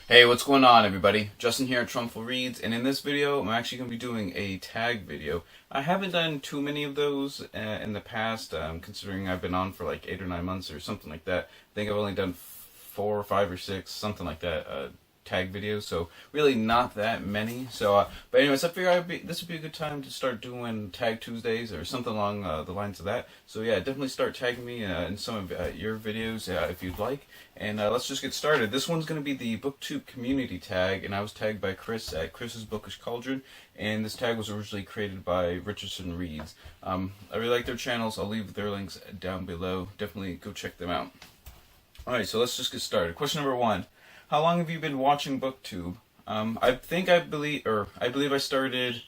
Hey, what's going on, everybody? Justin here at Trumpful Reads, and in this video, I'm actually going to be doing a tag video. I haven't done too many of those in the past, considering I've been on for like 8 or 9 months or something like that. I think I've only done 4 or 5 or 6, something like that, tag videos, so really not that many. But anyways, I figure this would be a good time to start doing Tag Tuesdays or something along the lines of that. So yeah, definitely start tagging me in some of your videos if you'd like. And let's just get started. This one's going to be the BookTube Community Tag, and I was tagged by Chris at Chris's Bookish Cauldron, and this tag was originally created by Richardson Reads. I really like their channels. I'll leave their links down below. Definitely go check them out. Alright, so let's just get started. Question number 1. How long have you been watching BookTube? I believe I started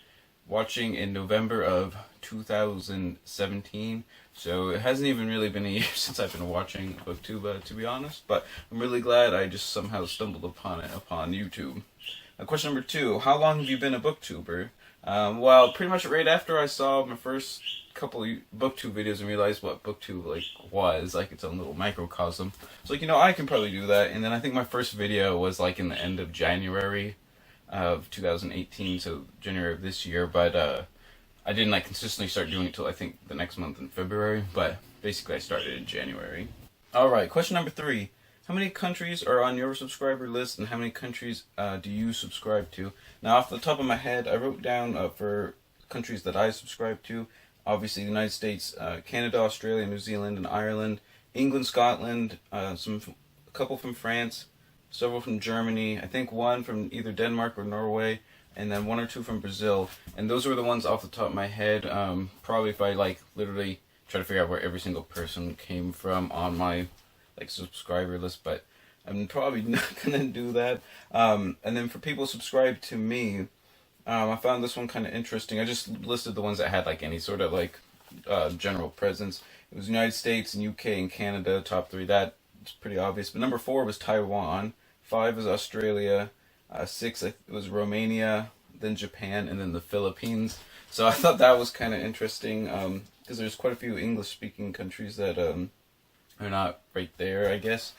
watching in November of 2017, so it hasn't even really been a year since I've been watching BookTube, to be honest, but I'm really glad I just somehow stumbled upon it upon YouTube. Question number 2, how long have you been a booktuber? Well, pretty much right after I saw my first couple of booktube videos and realized what booktube was like its own little microcosm. So I can probably do that. And then I think my first video was like in the end of January of 2018, so January of this year, but I didn't consistently start doing it till I think the next month in February, but basically I started in January. Alright, question number 3. How many countries are on your subscriber list, and how many countries do you subscribe to? Now, off the top of my head, I wrote down for countries that I subscribe to. Obviously, the United States, Canada, Australia, New Zealand, and Ireland, England, Scotland, a couple from France, several from Germany, I think one from either Denmark or Norway, and then 1 or 2 from Brazil. And those were the ones off the top of my head. Probably if I literally try to figure out where every single person came from on my subscriber list, but I'm probably not gonna do that. And then for people subscribed to me, I found this one kind of interesting. I just listed the ones that had any sort of general presence. It was United States and UK and Canada, top 3. That's pretty obvious. But number 4 was Taiwan, 5 was Australia, 6 it was Romania, then Japan, and then the Philippines. So I thought that was kind of interesting because there's quite a few English-speaking countries that are not right there, I guess.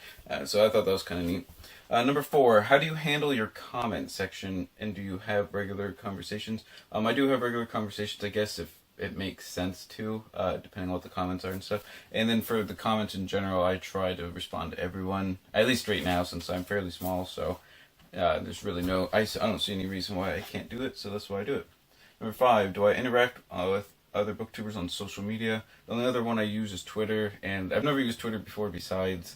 So I thought that was kind of neat. Number 4, how do you handle your comment section, and do you have regular conversations? I do have regular conversations, I guess, if it makes sense to, depending on what the comments are and stuff. And then for the comments in general, I try to respond to everyone, at least right now, since I'm fairly small, so there's really I don't see any reason why I can't do it, so that's why I do it. Number 5, do I interact with other booktubers on social media? The only other one I use is Twitter, and I've never used Twitter before besides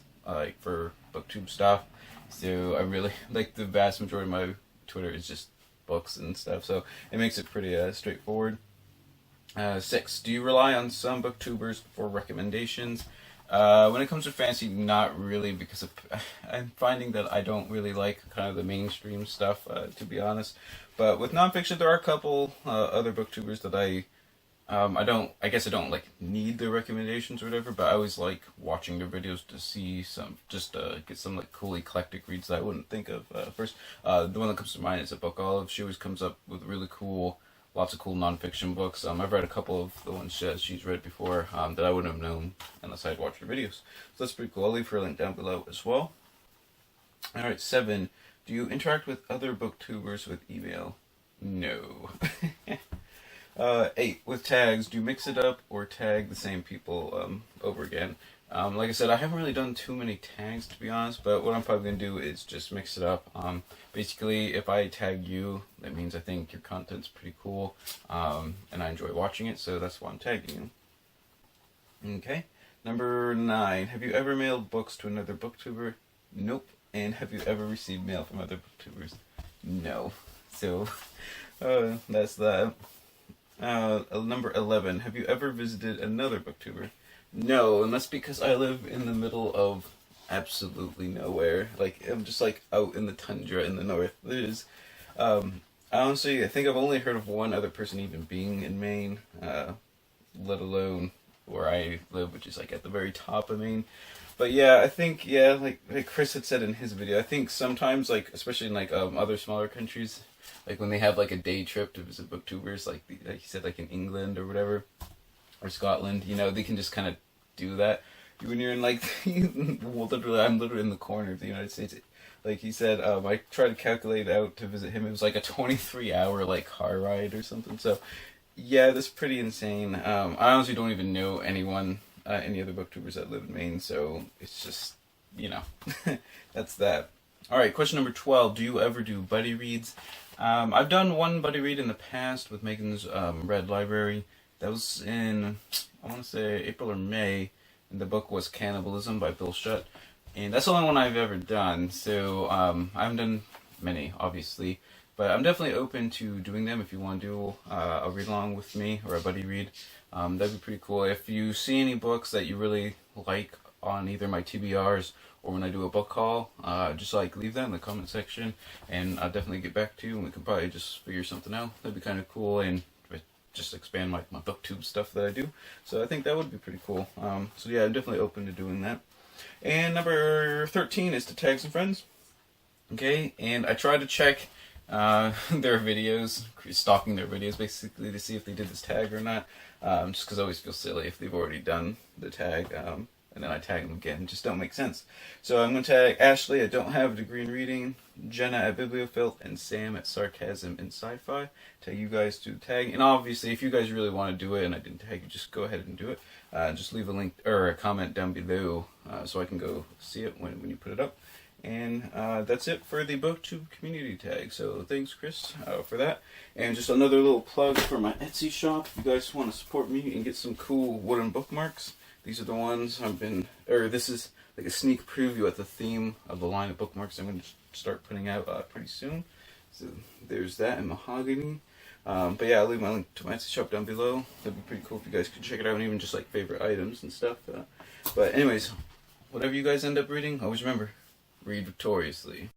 for booktube stuff. So I really the vast majority of my Twitter is just books and stuff, so it makes it pretty straightforward. 6, do you rely on some booktubers for recommendations? When it comes to fantasy, not really, because I'm finding that I don't really like kind of the mainstream stuff, to be honest. But with nonfiction, there are a couple other booktubers that I guess I don't need the recommendations or whatever, but I always like watching their videos to see get some cool eclectic reads that I wouldn't think of first. The one that comes to mind is a Book Olive. She always comes up with lots of cool nonfiction books. I've read a couple of the ones she's read before that I wouldn't have known unless I'd watched her videos. So that's pretty cool. I'll leave her link down below as well. Alright, 7. Do you interact with other booktubers with email? No. 8, with tags, do you mix it up or tag the same people over again? Like I said, I haven't really done too many tags, to be honest, but what I'm probably going to do is just mix it up. Basically, if I tag you, that means I think your content's pretty cool, and I enjoy watching it, so that's why I'm tagging you. Okay, number 9, have you ever mailed books to another booktuber? Nope. And have you ever received mail from other booktubers? No. So, that's that. Number 11, have you ever visited another booktuber? No, and that's because I live in the middle of absolutely nowhere. I'm just out in the tundra in the north. Honestly, I think I've only heard of one other person even being in Maine, let alone where I live, which is at the very top of Maine. But yeah, I think, like Chris had said in his video, I think sometimes, especially in other smaller countries, when they have a day trip to visit booktubers, like he said, in England or whatever, or Scotland, they can just kind of do that. when you're in like, well, literally, I'm literally in the corner of the United States. Like he said, I tried to calculate out to visit him. It was like a 23-hour like car ride or something. So, yeah, that's pretty insane. I honestly don't even know anyone, any other booktubers that live in Maine. So it's just, you know, that's that. All right, question number 12. Do you ever do buddy reads? I've done one buddy read in the past with Megan's Red Library. That was in, I want to say, April or May. And the book was Cannibalism by Bill Shutt. And that's the only one I've ever done. So I haven't done many, obviously. But I'm definitely open to doing them if you want to do a read along with me or a buddy read. That'd be pretty cool. If you see any books that you really like on either my TBRs or when I do a book haul, just like leave that in the comment section and I'll definitely get back to you and we can probably just figure something out. That'd be kind of cool and just expand my BookTube stuff that I do. So I think that would be pretty cool. So yeah, I'm definitely open to doing that. And number 13 is to tag some friends. Okay, and I try to check their videos, stalking their videos basically to see if they did this tag or not. Just because I always feel silly if they've already done the tag. And then I tag them again. It just don't make sense. So I'm going to tag Ashley at Don't Have a Degree in Reading, Jenna at Bibliofilth, and Sam at Sarcasm in Sci-Fi. Tag you guys to the tag. And obviously, if you guys really want to do it and I didn't tag you, just go ahead and do it. Just leave a link or a comment down below so I can go see it when you put it up. And that's it for the BookTube Community Tag. So thanks, Chris, for that. And just another little plug for my Etsy shop. If you guys want to support me and get some cool wooden bookmarks, these are the ones this is like a sneak preview at the theme of the line of bookmarks I'm going to start putting out pretty soon. So there's that in mahogany. But yeah, I'll leave my link to my Etsy shop down below. That'd be pretty cool if you guys could check it out and even just like favorite items and stuff. But anyways, whatever you guys end up reading, always remember, read victoriously.